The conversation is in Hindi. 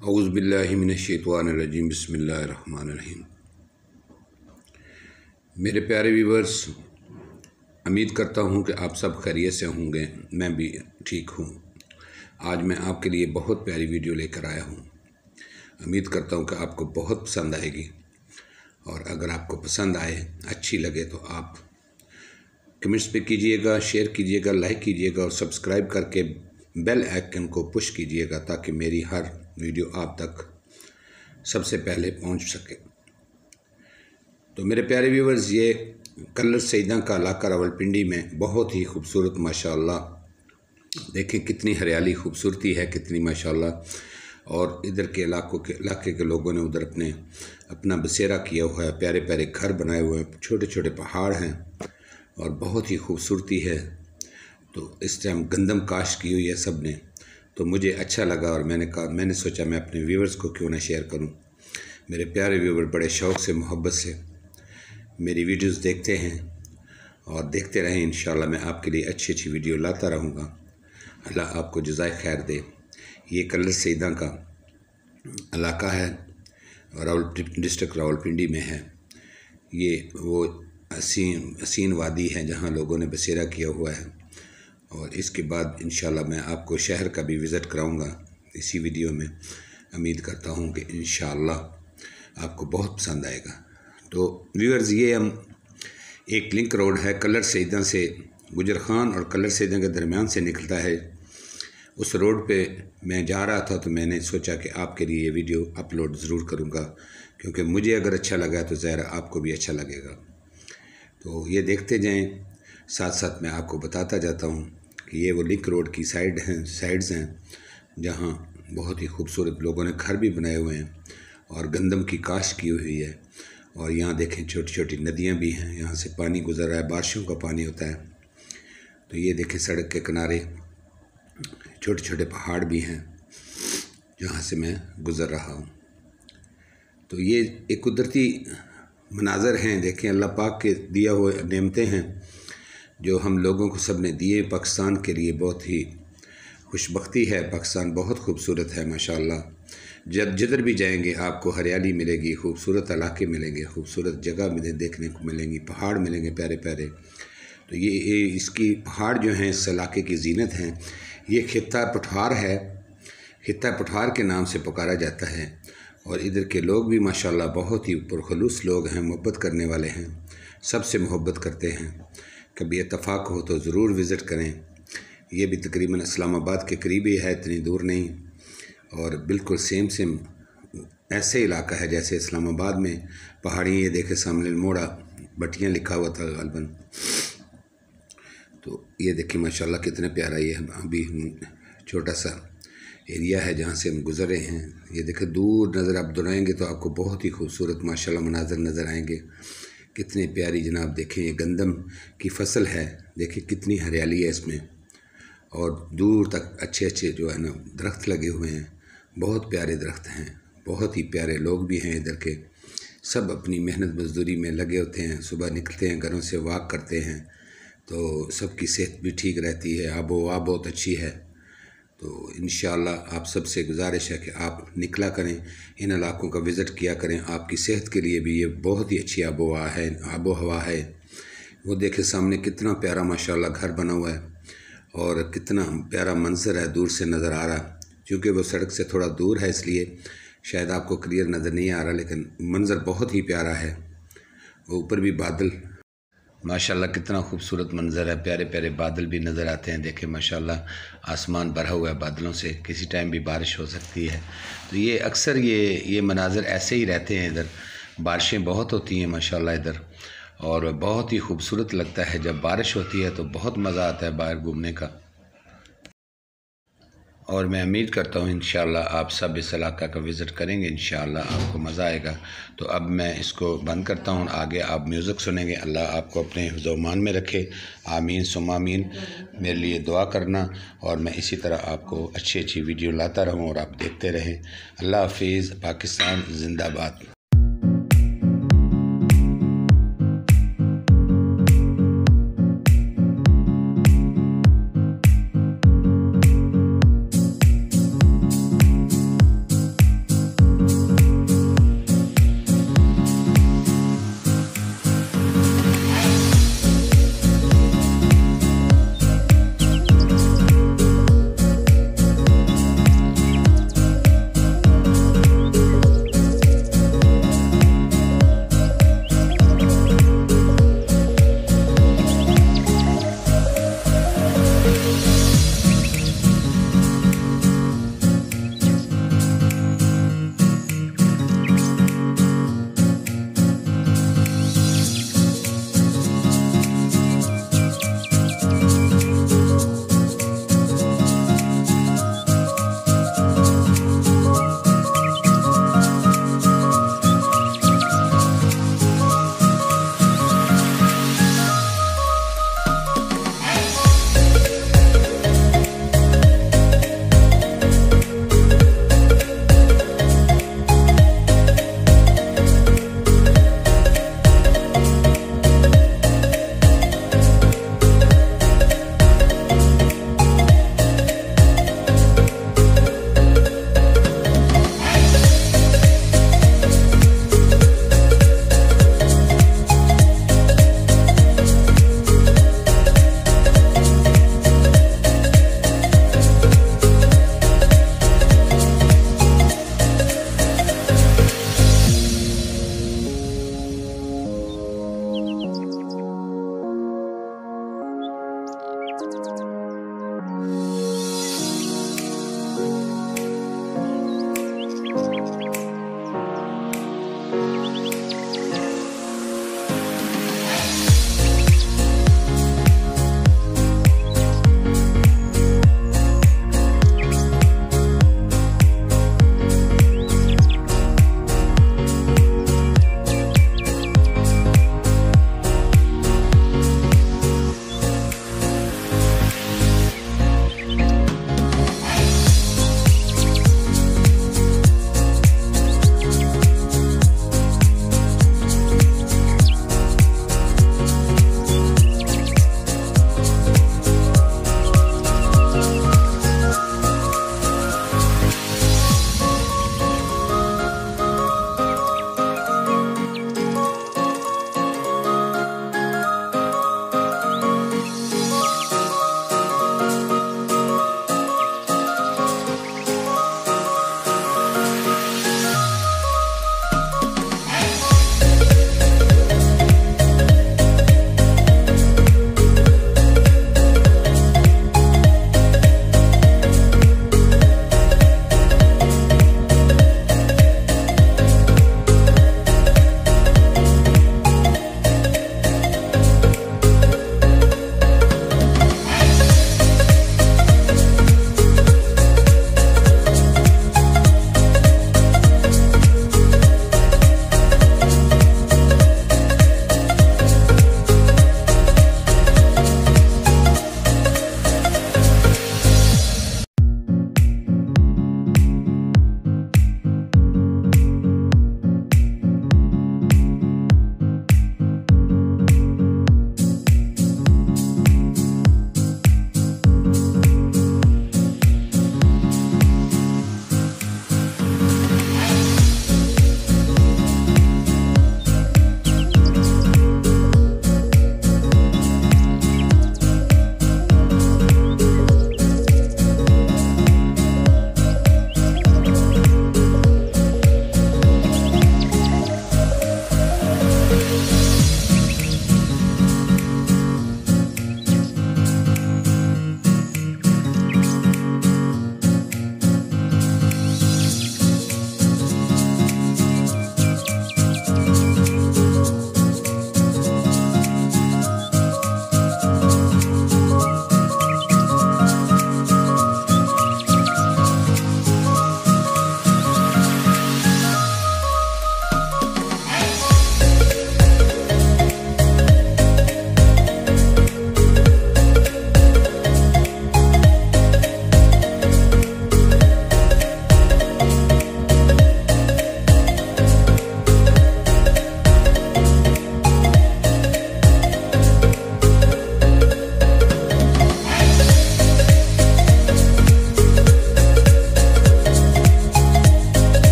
औज़ुबिल्लाहि मिनश्शैतानिर्रजीम बिस्मिल्लाहिर्रहमानिर्रहीम। मेरे प्यारे व्यूवर्स, उम्मीद करता हूँ कि आप सब खैरियत से होंगे। मैं भी ठीक हूँ। आज मैं आपके लिए बहुत प्यारी वीडियो लेकर आया हूँ। उम्मीद करता हूँ कि आपको बहुत पसंद आएगी, और अगर आपको पसंद आए, अच्छी लगे तो आप कमेंट्स पे कीजिएगा, शेयर कीजिएगा, लाइक कीजिएगा और सब्सक्राइब करके बेल आइकन को पुश कीजिएगा ताकि मेरी हर वीडियो आप तक सबसे पहले पहुंच सके। तो मेरे प्यारे व्यूवर्स, ये कल्लर सईदा का इलाका रावलपिंडी में बहुत ही खूबसूरत, माशाअल्लाह देखें कितनी हरियाली खूबसूरती है, कितनी माशाअल्लाह। और इधर के इलाके के लोगों ने उधर अपना बसेरा किया हुआ है, प्यारे प्यारे घर बनाए हुए हैं, छोटे छोटे पहाड़ हैं और बहुत ही खूबसूरती है। तो इस टाइम गंदम काश्त की हुई है सब ने, तो मुझे अच्छा लगा और मैंने सोचा मैं अपने व्यूवर्स को क्यों ना शेयर करूं। मेरे प्यारे व्यूवर बड़े शौक़ से, मोहब्बत से मेरी वीडियोस देखते हैं और देखते रहें। इंशाल्लाह मैं आपके लिए अच्छी अच्छी वीडियो लाता रहूँगा। अल्लाह आपको जज़ाए खैर दे। ये कल्लर सईदा का इलाका है, डिस्ट्रिक्ट रावलपिंडी में है। ये वो हसीन वादी है जहाँ लोगों ने बसेरा किया हुआ है। और इसके बाद इंशाल्लाह मैं आपको शहर का भी विज़िट कराऊंगा इसी वीडियो में। उम्मीद करता हूँ कि इंशाल्लाह आपको बहुत पसंद आएगा। तो व्यूअर्स, ये हम एक लिंक रोड है, कल्लर सईदा से गुजर खान और कल्लर सईदा के दरमियान से निकलता है। उस रोड पे मैं जा रहा था तो मैंने सोचा कि आपके लिए ये वीडियो अपलोड ज़रूर करूँगा, क्योंकि मुझे अगर अच्छा लगा तो ज़ाहिर आपको भी अच्छा लगेगा। तो ये देखते जाएं, साथ साथ मैं आपको बताता जाता हूँ कि ये वो लिंक रोड की साइड्स हैं जहाँ बहुत ही खूबसूरत लोगों ने घर भी बनाए हुए हैं और गंदम की काश्त की हुई है। और यहाँ देखें छोटी छोटी नदियाँ भी हैं, यहाँ से पानी गुजर रहा है, बारिशों का पानी होता है। तो ये देखें सड़क के किनारे छोटे छोटे पहाड़ भी हैं जहाँ से मैं गुज़र रहा हूँ। तो ये एक कुदरती मनाज़र हैं। देखें अल्लाह पाक के दिया हुए नेमतें हैं जो हम लोगों को सब ने दिए। पाकिस्तान के लिए बहुत ही खुशबख्ती है। पाकिस्तान बहुत खूबसूरत है माशाअल्लाह। जब जिधर भी जाएंगे आपको हरियाली मिलेगी, खूबसूरत इलाके मिलेंगे, खूबसूरत जगह देखने को मिलेंगी, पहाड़ मिलेंगे प्यारे प्यारे। तो ये इसकी पहाड़ जो हैं इस इलाके की जीनत हैं। ये खित्ता पठार है, खित्ता पठार के नाम से पुकारा जाता है। और इधर के लोग भी माशाअल्लाह बहुत ही पुरखलूस लोग हैं, मोहब्बत करने वाले हैं, सबसे मोहब्बत करते हैं। कभी इत्तफाक हो तो ज़रूर विज़िट करें। ये भी तकरीबन इस्लामाबाद के करीब ही है, इतनी दूर नहीं। और बिल्कुल सेम ऐसे इलाका है जैसे इस्लामाबाद में पहाड़ी। ये देखे सामने मोड़ा भटियाँ लिखा हुआ था गालबन। तो ये देखिए माशाअल्लाह कितना प्यारा ये अभी छोटा सा एरिया है जहाँ से हम गुज़रे हैं। ये देखें दूर नज़र आप दौड़ाएँगे तो आपको बहुत ही खूबसूरत माशाअल्लाह मनाज़र नज़र आएंगे। कितनी प्यारी जनाब, देखें ये गंदम की फसल है, देखें कितनी हरियाली है इसमें। और दूर तक अच्छे अच्छे जो है ना दरख्त लगे हुए हैं, बहुत प्यारे दरख्त हैं। बहुत ही प्यारे लोग भी हैं इधर के, सब अपनी मेहनत मजदूरी में लगे होते हैं। सुबह निकलते हैं, घरों से वॉक करते हैं, तो सबकी सेहत भी ठीक रहती है, आबो हवा बहुत अच्छी है। तो इंशाअल्लाह आप सबसे गुजारिश है कि आप निकला करें, इन इलाकों का विज़िट किया करें। आपकी सेहत के लिए भी ये बहुत ही अच्छी आबो हवा है। वो देखें सामने कितना प्यारा माशाअल्लाह घर बना हुआ है और कितना प्यारा मंजर है, दूर से नज़र आ रहा। क्योंकि वो सड़क से थोड़ा दूर है इसलिए शायद आपको क्लियर नज़र नहीं आ रहा, लेकिन मंजर बहुत ही प्यारा है। वो ऊपर भी बादल माशाअल्लाह कितना खूबसूरत मंजर है, प्यारे प्यारे बादल भी नज़र आते हैं। देखें माशाअल्लाह आसमान भरा हुआ है बादलों से, किसी टाइम भी बारिश हो सकती है। तो ये अक्सर ये मनाज़र ऐसे ही रहते हैं इधर। बारिशें बहुत होती हैं माशाअल्लाह इधर, और बहुत ही खूबसूरत लगता है जब बारिश होती है, तो बहुत मज़ा आता है बाहर घूमने का। और मैं उम्मीद करता हूँ इंशाअल्लाह आप सब इस इलाका का विज़िट करेंगे, इंशाअल्लाह आपको मज़ा आएगा। तो अब मैं इसको बंद करता हूँ, आगे आप म्यूज़िक सुनेंगे। अल्लाह आपको अपने हिफ़्ज़-ओ-मान में रखे, आमीन सुम्मा आमीन। मेरे लिए दुआ करना और मैं इसी तरह आपको अच्छी अच्छी वीडियो लाता रहूँ और आप देखते रहें। अल्लाह हाफ़िज़। पाकिस्तान ज़िंदाबाद।